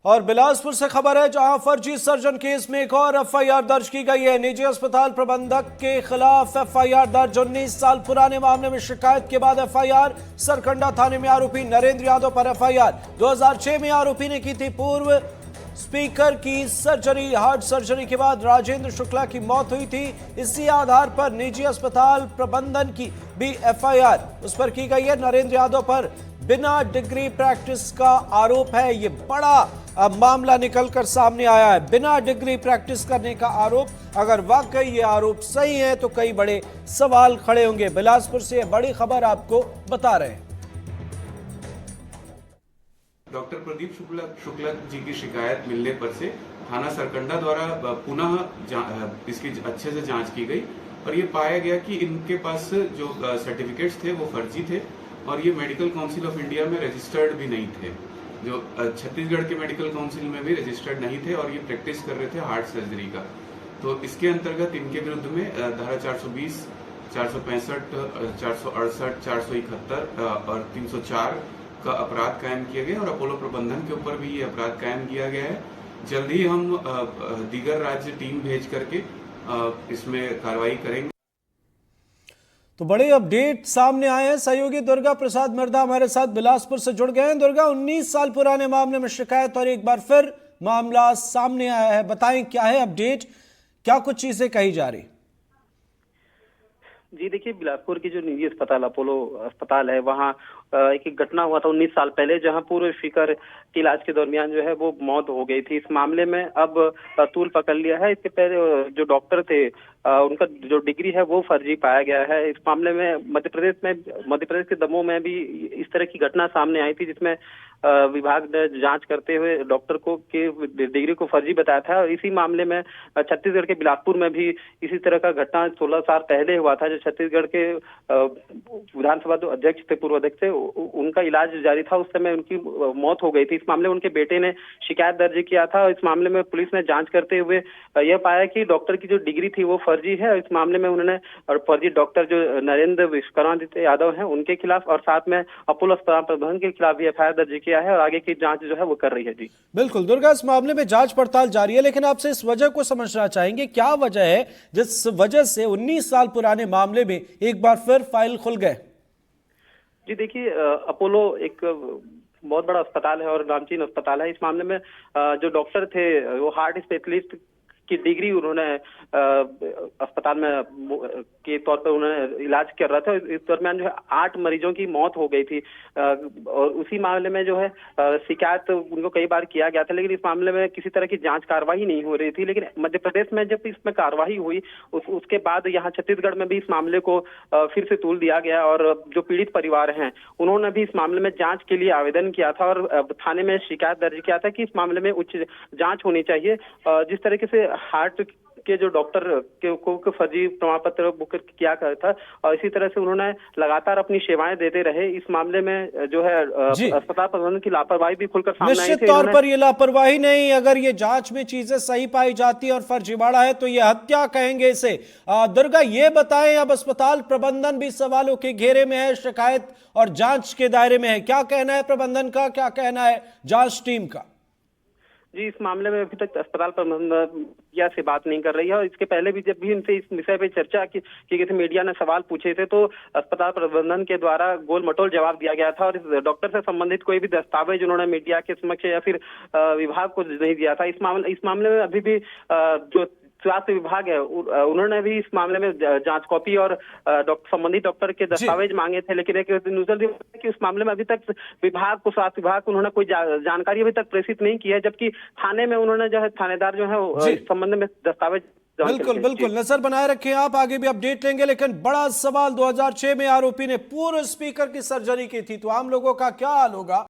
और बिलासपुर से खबर है, जहां फर्जी सर्जन केस में एक और एफआईआर दर्ज की गई है। निजी अस्पताल प्रबंधक के खिलाफ एफआईआर दर्ज। 19 साल पुराने मामले में शिकायत के बाद एफआईआर। सरकंडा थाने में आरोपी नरेंद्र यादव पर एफआईआर। 2006 में आरोपी ने की थी पूर्व स्पीकर की सर्जरी। हार्ट सर्जरी के बाद राजेंद्र शुक्ला की मौत हुई थी। इसी आधार पर निजी अस्पताल प्रबंधन की भी एफआईआर उस पर की गई है। नरेंद्र यादव पर बिना डिग्री प्रैक्टिस का आरोप है। ये बड़ा मामला निकलकर सामने आया है। बिना डिग्री प्रैक्टिस करने का आरोप। अगर वाकई ये आरोप सही है तो कई बड़े सवाल खड़े होंगे। बिलासपुर से बड़ी खबर आपको बता रहे हैं। डॉक्टर प्रदीप शुक्ला जी की शिकायत मिलने पर से थाना सरकंडा द्वारा पुनः इसकी अच्छे से जांच की गई और ये पाया गया कि इनके पास जो सर्टिफिकेट्स थे वो फर्जी थे और ये मेडिकल काउंसिल ऑफ इंडिया में रजिस्टर्ड भी नहीं थे। जो छत्तीसगढ़ के मेडिकल काउंसिल में भी रजिस्टर्ड नहीं थे और ये प्रैक्टिस कर रहे थे हार्ट सर्जरी का। तो इसके अंतर्गत इनके विरुद्ध में धारा 420, 465, 468, 471 और 304 का अपराध कायम किया गया और अपोलो प्रबंधन के ऊपर भी ये अपराध कायम किया गया है। जल्द ही हम दीगर राज्य टीम भेज करके इसमें कार्रवाई करेंगे। तो बड़े अपडेट सामने आए हैं। सहयोगी दुर्गा प्रसाद मिर्धा हमारे साथ बिलासपुर से जुड़ गए हैं। दुर्गा, 19 साल पुराने मामले में शिकायत और एक बार फिर मामला सामने आया है। बताएं क्या है अपडेट, क्या कुछ चीजें कही जा रही? जी देखिए, बिलासपुर की जो निजी अस्पताल अपोलो अस्पताल है, वहाँ एक घटना हुआ था 19 साल पहले, जहां पूर्व स्पीकर के इलाज के दरमियान जो है वो मौत हो गई थी। इस मामले में अब तूल पकड़ लिया है। इसके पहले जो डॉक्टर थे उनका जो डिग्री है वो फर्जी पाया गया है। इस मामले में मध्य प्रदेश के दमोह में भी इस तरह की घटना सामने आई थी, जिसमें विभाग ने जांच करते हुए डॉक्टर को के डिग्री को फर्जी बताया था। और इसी मामले में छत्तीसगढ़ के बिलासपुर में भी इसी तरह का घटना 16 साल पहले हुआ था। जो छत्तीसगढ़ के विधानसभा अध्यक्ष थे, पूर्व अध्यक्ष थे, उनका इलाज जारी था, उस समय उनकी मौत हो गई थी। इस मामले में उनके बेटे ने शिकायत दर्ज किया था और इस मामले में पुलिस ने जांच करते हुए यह पाया कि डॉक्टर की जो डिग्री थी वो फर्जी है। इस मामले में उन्होंने और फर्जी डॉक्टर जो नरेंद्र विश्वकर्मादित्य यादव हैं उनके खिलाफ और साथ में अपोलो अस्पताल प्रबंधन के खिलाफ भी एफआईआर दर्ज किया है और आगे की जांच जो है वो कर रही है। जी बिल्कुल दुर्गा, इस मामले में जांच पड़ताल जारी है, लेकिन आपसे इस वजह को समझना चाहेंगे, क्या वजह है जिस वजह से 19 साल पुराने मामले में एक बार फिर फाइल खुल गए? जी देखिए, अपोलो एक बहुत बड़ा अस्पताल है और नामचीन अस्पताल है। इस मामले में जो डॉक्टर थे वो हार्ट स्पेशलिस्ट की डिग्री उन्होंने अस्पताल में के तौर पर उन्होंने इलाज कर रहा था। इस दरमियान जो है 8 मरीजों की मौत हो गई थी और उसी मामले में जो है शिकायत उनको कई बार किया गया था, लेकिन इस मामले में किसी तरह की जांच कार्रवाई नहीं हो रही थी। लेकिन मध्य प्रदेश में जब इसमें कार्रवाई हुई उसके बाद यहाँ छत्तीसगढ़ में भी इस मामले को फिर से तूल दिया गया और जो पीड़ित परिवार हैं उन्होंने भी इस मामले में जांच के लिए आवेदन किया था और थाने में शिकायत दर्ज किया था कि इस मामले में उच्च जांच होनी चाहिए। जिस तरीके से हार्ट के जो डॉक्टर को फर्जी प्रमाण पत्र बुक किया गया था और इसी तरह से उन्होंने लगातार अपनी सेवाएं देते रहे। इस मामले में जो है अस्पताल प्रबंधन की लापरवाही भी खुलकर सामने आई थी। निश्चित तौर पर ये लापरवाही नहीं, अगर ये जांच में चीजें सही पाई जाती और फर्जीवाड़ा है तो ये हत्या कहेंगे इसे। दुर्गा, ये बताएं, अब अस्पताल प्रबंधन भी सवालों के घेरे में है, शिकायत और जांच के दायरे में है। क्या कहना है प्रबंधन का, क्या कहना है जांच टीम का? जी, इस मामले में अभी तक अस्पताल प्रबंधन से बात नहीं कर रही है और इसके पहले भी जब भी इनसे इस विषय पे चर्चा की गई थी, मीडिया ने सवाल पूछे थे तो अस्पताल प्रबंधन के द्वारा गोल मटोल जवाब दिया गया था और इस डॉक्टर से संबंधित कोई भी दस्तावेज उन्होंने मीडिया के समक्ष या फिर विभाग को नहीं दिया था। इस मामले में अभी भी जो स्वास्थ्य विभाग है उन्होंने भी इस मामले में जांच कॉपी और संबंधित डॉक्टर के दस्तावेज मांगे थे, लेकिन एक न्यूज़ कि उस मामले में अभी तक स्वास्थ्य विभाग को उन्होंने कोई जानकारी अभी तक प्रेषित नहीं की है, जबकि थाने में उन्होंने जो है थानेदार जो है इस संबंध में दस्तावेज बिल्कुल नजर बनाए रखें आप, आगे भी अपडेट लेंगे। लेकिन बड़ा सवाल, 2006 में आरोपी ने पूर्व स्पीकर की सर्जरी की थी, तो आम लोगों का क्या हाल होगा?